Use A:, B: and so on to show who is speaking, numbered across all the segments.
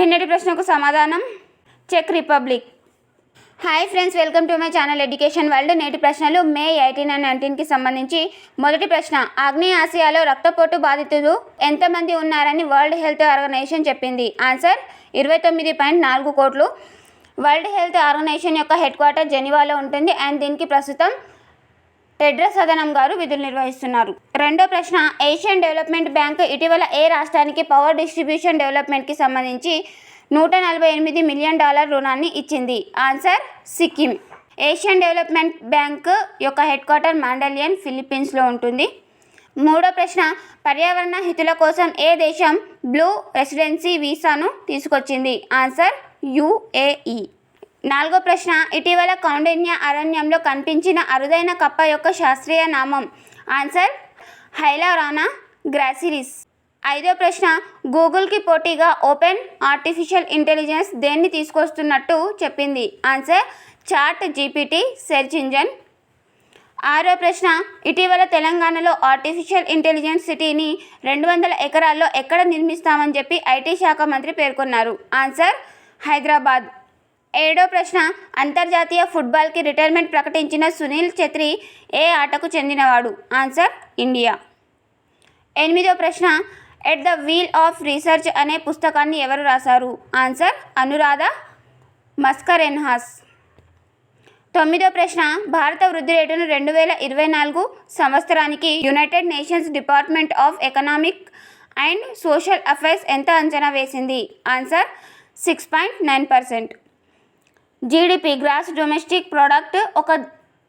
A: నిన్నటి ప్రశ్నకు సమాధానం చెక్ Republic. Hi friends, welcome to my channel education world. నేటి ప్రశ్నలు మే 18 and 19కి సంబంధించి. మొదటి ప్రశ్న, ఆగ్నేయ ఆసియాలో రక్తపోటు బాధితులు ఎంతమంది ఉన్నారని వరల్డ్ హెల్త్ ఆర్గనైజేషన్ చెప్పింది? ఆన్సర్ 29.4 కోట్లు. వరల్డ్ హెల్త్ ఆర్గనైజేషన్ యొక్క హెడ్ క్వార్టర్ జెనీవాలో ఉంటుంది అండ్ దీనికి ప్రస్తుతం టెడ్రస్ అదనం గారు విధులు నిర్వహిస్తున్నారు. రెండో ప్రశ్న, ఏషియన్ డెవలప్మెంట్ బ్యాంక్ ఇటీవల ఏ రాష్ట్రానికి పవర్ డిస్ట్రిబ్యూషన్ డెవలప్మెంట్కి సంబంధించి $148 మిలియన్ రుణాన్ని ఇచ్చింది? Answer Sikkim. Asian development bank యొక్క హెడ్ క్వార్టర్ మాండలియన్, ఫిలిప్పీన్స్లో ఉంటుంది. మూడో ప్రశ్న, పర్యావరణ హితుల కోసం ఏ దేశం బ్లూ రెసిడెన్సీ వీసాను తీసుకొచ్చింది? Answer UAE. నాలుగో ప్రశ్న, ఇటీవల కౌండిన్య అరణ్యంలో కనిపించిన అరుదైన కప్ప యొక్క శాస్త్రీయ నామం? ఆన్సర్ హైలారానా గ్రాసిలిస్. ఐదో ప్రశ్న, గూగుల్కి పోటీగా ఓపెన్ ఆర్టిఫిషియల్ ఇంటెలిజెన్స్ దేన్ని తీసుకొస్తున్నట్టు చెప్పింది? Answer chat GPT search engine. ఆరో ప్రశ్న, ఇటీవల తెలంగాణలో ఆర్టిఫిషియల్ ఇంటెలిజెన్స్ సిటీని 200 ఎకరాల్లో ఎక్కడ నిర్మిస్తామని చెప్పి IT శాఖ మంత్రి పేర్కొన్నారు? ఆన్సర్ హైదరాబాద్. ఏడో ప్రశ్న, అంతర్జాతీయ ఫుట్బాల్కి రిటైర్మెంట్ ప్రకటించిన సునీల్ ఛెత్రి ఏ ఆటకు చెందినవాడు? Answer India. ఎనిమిదో ప్రశ్న, at the wheel of research అనే పుస్తకాన్ని ఎవరు రాశారు? ఆన్సర్ అనురాధ మస్కరెన్హాస్. తొమ్మిదో ప్రశ్న, భారత వృద్ధి రేటును 2024 సంవత్సరానికి United Nations Department of Economic and Social Affairs ఎంత అంచనా వేసింది? Answer 6.9%. GDP gross domestic product. ఒక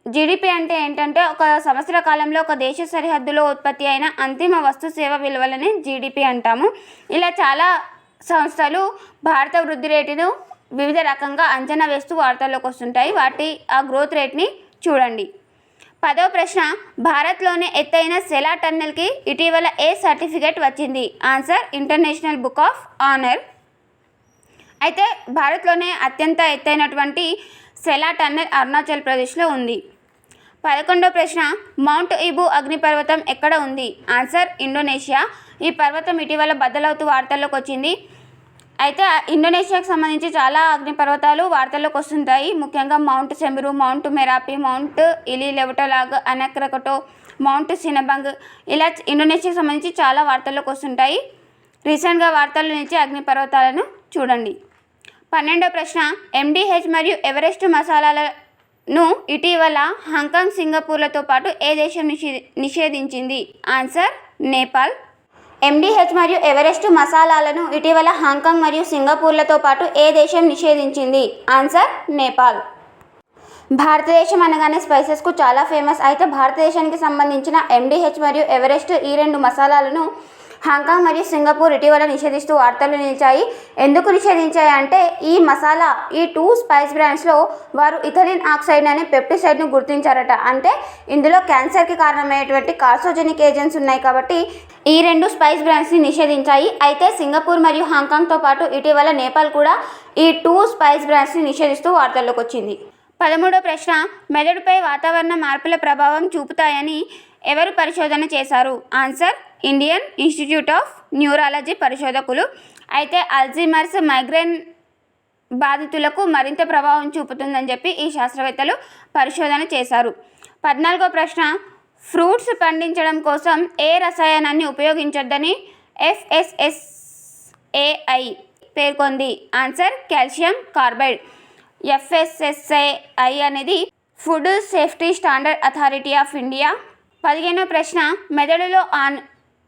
A: జీడిపి అంటే ఏంటంటే ఒక సంవత్సర కాలంలో ఒక దేశ సరిహద్దులో ఉత్పత్తి అయిన అంతిమ వస్తు సేవ విలువలని జీడిపి అంటాము. ఇలా చాలా సంస్థలు భారత వృద్ధి రేటును వివిధ రకంగా అంచనా వేస్తూ వార్తల్లోకి వస్తుంటాయి. వాటి ఆ గ్రోత్ రేట్ని చూడండి. పదో ప్రశ్న, భారత్లోనే ఎత్తైన సెలా టన్నెల్కి ఇటీవల ఏ సర్టిఫికేట్ వచ్చింది? Answer international book of honour. అయితే భారత్లోనే అత్యంత ఎత్తైనటువంటి సెలా టన్నెల్ అరుణాచల్ ప్రదేశ్లో ఉంది. 11వ ప్రశ్న, మౌంట్ ఇబు అగ్నిపర్వతం ఎక్కడ ఉంది? Answer Indonesia. ఈ పర్వతం ఇటీవల బద్దలవుతూ వార్తల్లోకి వచ్చింది. అయితే ఇండోనేషియాకు సంబంధించి చాలా అగ్నిపర్వతాలు వార్తల్లోకి వస్తుంటాయి. ముఖ్యంగా Mount Semeru, Mount Merapi, Mount Ili Lewotolok, Anak Krakatau, Mount Sinabung, ఇలా ఇండోనేషియాకు సంబంధించి చాలా వార్తల్లోకి వస్తుంటాయి. రీసెంట్గా వార్తల్లో నిలిచే అగ్నిపర్వతాలను చూడండి. 12వ ప్రశ్న, MDH మరియు ఎవరెస్ట్ మసాలాలను ఇటీవల హాంకాంగ్, సింగపూర్లతో పాటు ఏ దేశం నిషేధించింది? ఆన్సర్ నేపాల్. MDH మరియు ఎవరెస్ట్ మసాలాలను ఇటీవల హాంకాంగ్ మరియు సింగపూర్లతో పాటు ఏ దేశం నిషేధించింది? ఆన్సర్ నేపాల్. భారతదేశం అనగానే స్పైసెస్కు చాలా ఫేమస్. అయితే భారతదేశానికి సంబంధించిన MDH మరియు ఎవరెస్ట్ ఈ రెండు మసాలాలను హాంకాంగ్ మరియు సింగపూర్ ఇటీవల నిషేధిస్తూ వార్తలు నిలిచాయి. ఎందుకు నిషేధించాయి అంటే ఈ మసాలా, ఈ 2 స్పైస్ బ్రాండ్స్లో వారు ఇథిలిన్ ఆక్సైడ్ అనే పెప్టిసైడ్ను గుర్తించారట. అంటే ఇందులో క్యాన్సర్కి కారణమయ్యేటువంటి కార్సోజెనిక్ ఏజెంట్స్ ఉన్నాయి కాబట్టి ఈ 2 స్పైస్ బ్రాండ్స్ని నిషేధించాయి. అయితే సింగపూర్ మరియు హాంకాంగ్తో పాటు ఇటీవల నేపాల్ కూడా ఈ 2 స్పైస్ బ్రాండ్స్ని నిషేధిస్తూ వార్తల్లోకి వచ్చింది. 13వ ప్రశ్న, మెదడుపై వాతావరణ మార్పుల ప్రభావం చూపుతాయని ఎవరు పరిశోధన చేశారు? Answer Indian institute of neurology పరిశోధకులు. అయితే అల్జీమర్స్, మైగ్రేన్ బాధితులకు మరింత ప్రభావం చూపుతుందని చెప్పి ఈ శాస్త్రవేత్తలు పరిశోధన చేశారు. 14వ ప్రశ్న, ఫ్రూట్స్ పండించడం కోసం ఏ రసాయనాన్ని ఉపయోగించొద్దని FSSAI పేర్కొంది? Answer calcium carbide. FSSAI అనేది food safety standard authority of India. 15వ ప్రశ్న,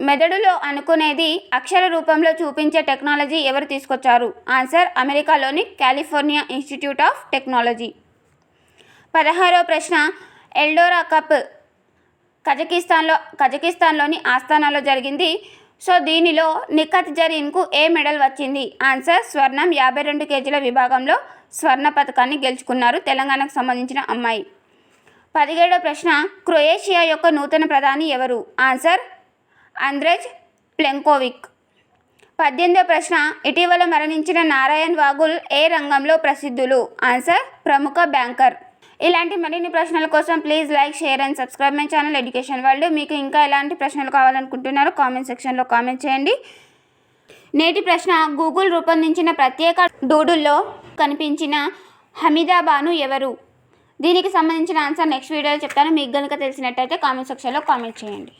A: మెదడులో అనుకునేది అక్షర రూపంలో చూపించే టెక్నాలజీ ఎవరు తీసుకొచ్చారు? ఆన్సర్ అమెరికాలోని కాలిఫోర్నియా ఇన్స్టిట్యూట్ ఆఫ్ టెక్నాలజీ. 16వ ప్రశ్న, ఎల్డోరా కప్ కజకిస్తాన్లోని ఆస్తానాలో జరిగింది. సో దీనిలో నిఖత్ జరీన్కు ఏ మెడల్ వచ్చింది? ఆన్సర్ స్వర్ణం. 52 కేజీల విభాగంలో స్వర్ణ పథకాన్ని గెలుచుకున్నారు తెలంగాణకు సంబంధించిన అమ్మాయి. 17వ ప్రశ్న, క్రొయేషియా యొక్క నూతన ప్రధాని ఎవరు? ఆన్సర్ ఆంద్రెజ్ ప్లెంకోవిక్. 18వ ప్రశ్న, ఇటీవల మరణించిన నారాయణ్ వాగుల్ ఏ రంగంలో ప్రసిద్ధులు? ఆన్సర్ ప్రముఖ బ్యాంకర్. ఇలాంటి మరిన్ని ప్రశ్నల కోసం please like, share and subscribe my channel education world. మీకు ఇంకా ఎలాంటి ప్రశ్నలు కావాలనుకుంటున్నారో కామెంట్ సెక్షన్లో కామెంట్ చేయండి. నేటి ప్రశ్న, గూగుల్ రూపొందించిన ప్రత్యేక డూడుల్లో కనిపించిన హమీదా బాను ఎవరు? దీనికి సంబంధించిన ఆన్సర్ నెక్స్ట్ వీడియోలో చెప్తాను. మీకు కనుక తెలిసినట్టయితే కామెంట్ సెక్షన్లో కామెంట్ చేయండి.